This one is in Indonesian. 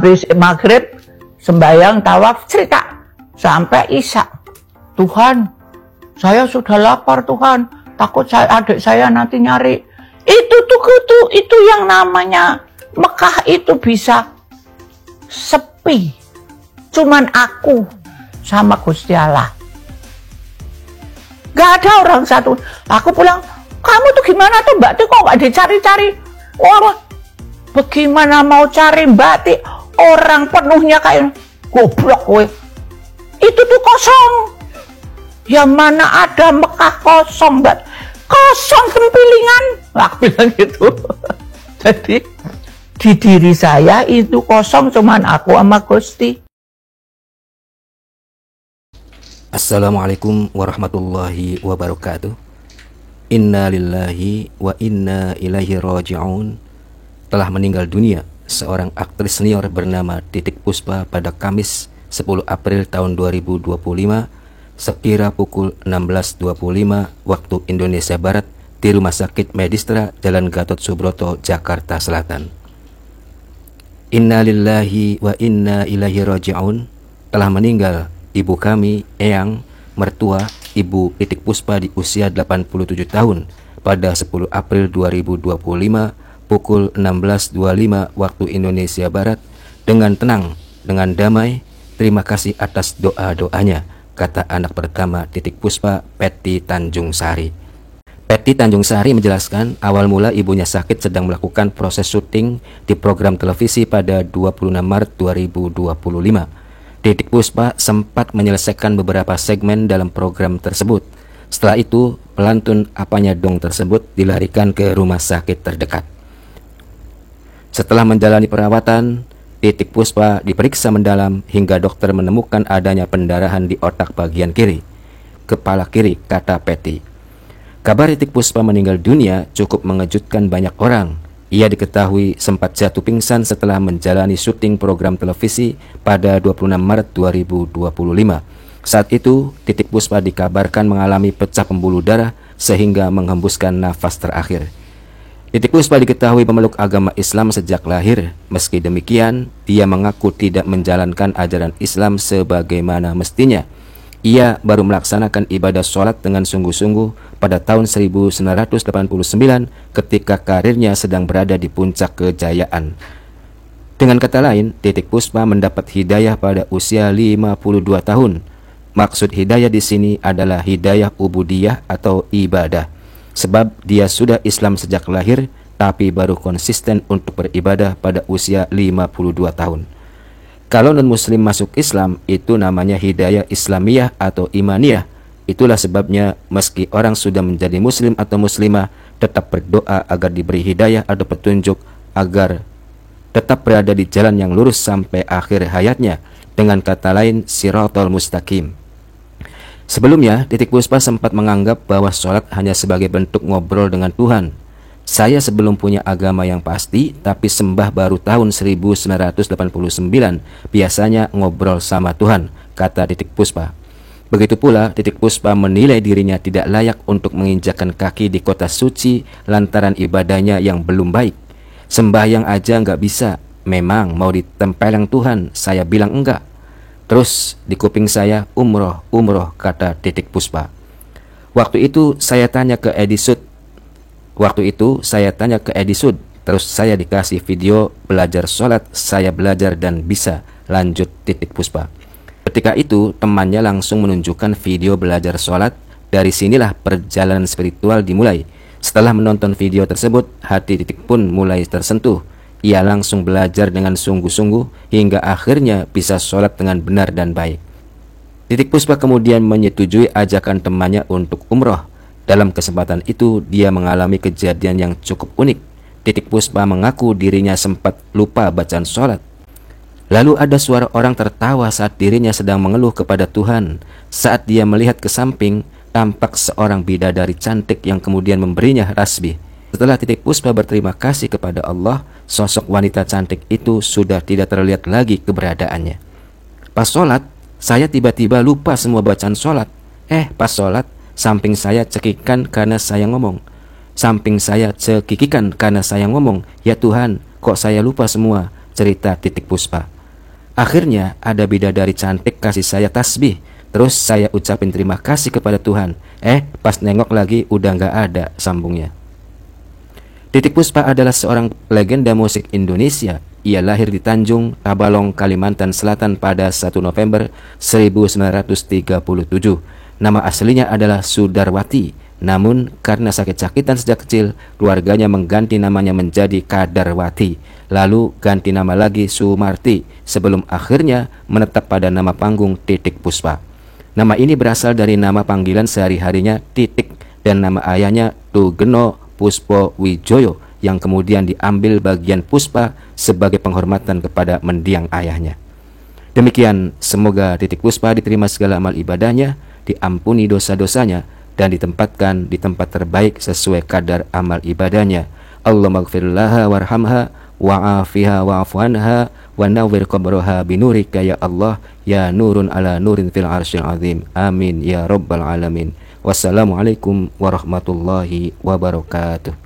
habis maghrib sembahyang tawaf cerita sampai isya. Tuhan, saya sudah lapar Tuhan, takut adik saya nanti nyari. Itu yang namanya Mekah itu bisa sepi. Cuman aku sama Gusti Allah. Gak ada orang satu. Aku pulang, kamu tuh gimana tuh Mbak tuh kok gak dicari-cari? Orang bagaimana mau cari Mbak Ti? Orang penuhnya kayak goblok kowe. Itu tuh kosong. Ya mana ada Mekah kosong Mbak? Kosong tempilingan. Aku bilang gitu. Jadi di diri saya itu kosong, cuman aku sama Gusti. Assalamualaikum warahmatullahi wabarakatuh. Inna lillahi wa inna ilaihi raji'un. Telah meninggal dunia seorang aktris senior bernama Titik Puspa pada Kamis 10 April tahun 2025 sekira pukul 16.25 waktu Indonesia Barat di Rumah Sakit Medistra Jalan Gatot Subroto, Jakarta Selatan. Inna lillahi wa inna ilaihi raji'un. Telah meninggal ibu kami, eyang, mertua, Ibu Titik Puspa di usia 87 tahun pada 10 April 2025 pukul 16.25 waktu Indonesia Barat dengan tenang, dengan damai. Terima kasih atas doa-doanya, kata anak pertama Titik Puspa, Petty Tanjung Sari. Petty Tanjung Sari menjelaskan awal mula ibunya sakit sedang melakukan proses syuting di program televisi pada 26 Maret 2025. Titik Puspa sempat menyelesaikan beberapa segmen dalam program tersebut. Setelah itu, pelantun Apanya Dong tersebut dilarikan ke rumah sakit terdekat. Setelah menjalani perawatan, Titik Puspa diperiksa mendalam hingga dokter menemukan adanya pendarahan di otak bagian kiri, kepala kiri, kata Petty. Kabar Titik Puspa meninggal dunia cukup mengejutkan banyak orang. Ia diketahui sempat jatuh pingsan setelah menjalani syuting program televisi pada 26 Maret 2025. Saat itu, Titik Puspa dikabarkan mengalami pecah pembuluh darah sehingga menghembuskan nafas terakhir. Titik Puspa diketahui memeluk agama Islam sejak lahir. Meski demikian, dia mengaku tidak menjalankan ajaran Islam sebagaimana mestinya. Ia baru melaksanakan ibadah sholat dengan sungguh-sungguh pada tahun 1989 ketika karirnya sedang berada di puncak kejayaan. Dengan kata lain, Titik Puspa mendapat hidayah pada usia 52 tahun. Maksud hidayah di sini adalah hidayah ubudiyah atau ibadah. Sebab dia sudah Islam sejak lahir tapi baru konsisten untuk beribadah pada usia 52 tahun. Kalau non-muslim masuk Islam, itu namanya hidayah Islamiyah atau imaniyah. Itulah sebabnya meski orang sudah menjadi muslim atau muslimah, tetap berdoa agar diberi hidayah atau petunjuk agar tetap berada di jalan yang lurus sampai akhir hayatnya. Dengan kata lain, siratal mustaqim. Sebelumnya, Titik Puspa sempat menganggap bahwa sholat hanya sebagai bentuk ngobrol dengan Tuhan. Saya sebelum punya agama yang pasti, tapi sembah baru tahun 1989, biasanya ngobrol sama Tuhan, kata Titik Puspa. Begitu pula Titik Puspa menilai dirinya tidak layak untuk menginjakkan kaki di kota suci lantaran ibadahnya yang belum baik. Sembahyang aja nggak bisa, memang mau ditempeleng Tuhan, saya bilang enggak. Terus di kuping saya, umroh, kata Titik Puspa. Waktu itu saya tanya ke Edisud, terus saya dikasih video belajar sholat, saya belajar dan bisa, lanjut Titik Puspa. Ketika itu temannya langsung menunjukkan video belajar sholat, dari sinilah perjalanan spiritual dimulai. Setelah menonton video tersebut, hati Titik pun mulai tersentuh. Ia langsung belajar dengan sungguh-sungguh hingga akhirnya bisa sholat dengan benar dan baik. Titik Puspa kemudian menyetujui ajakan temannya untuk umroh. Dalam kesempatan itu, dia mengalami kejadian yang cukup unik. Titik Puspa mengaku dirinya sempat lupa bacaan sholat. Lalu ada suara orang tertawa saat dirinya sedang mengeluh kepada Tuhan. Saat dia melihat ke samping, tampak seorang bidadari cantik yang kemudian memberinya tasbih. Setelah Titik Puspa berterima kasih kepada Allah, sosok wanita cantik itu sudah tidak terlihat lagi keberadaannya. Pas sholat, saya tiba-tiba lupa semua bacaan sholat. Pas sholat, samping saya cekikan karena saya ngomong. Ya Tuhan, kok saya lupa semua, cerita Titik Puspa. Akhirnya ada bidadari cantik kasih saya tasbih. Terus saya ucapin terima kasih kepada Tuhan. Pas nengok lagi udah nggak ada, sambungnya. Titiek Puspa adalah seorang legenda musik Indonesia. Ia lahir di Tanjung, Tabalong, Kalimantan Selatan pada 1 November 1937. Nama aslinya adalah Sudarwati. Namun karena sakit-sakitan sejak kecil, keluarganya mengganti namanya menjadi Kadarwati, lalu ganti nama lagi Sumarti, sebelum akhirnya menetap pada nama panggung Titiek Puspa. Nama ini berasal dari nama panggilan sehari-harinya Titik dan nama ayahnya Tugeno Puspo Wijoyo, yang kemudian diambil bagian Puspa sebagai penghormatan kepada mendiang ayahnya. Demikian, semoga Titiek Puspa diterima segala amal ibadahnya, diampuni dosa-dosanya, dan ditempatkan di tempat terbaik sesuai kadar amal ibadahnya. Allahumma gfirlaha warhamha wa'afiha wa'afu anha wa nawwir qabraha binurika ya Allah ya nurun ala nurin fil arsyil azim. Amin ya rabbal alamin. Wassalamualaikum warahmatullahi wabarakatuh.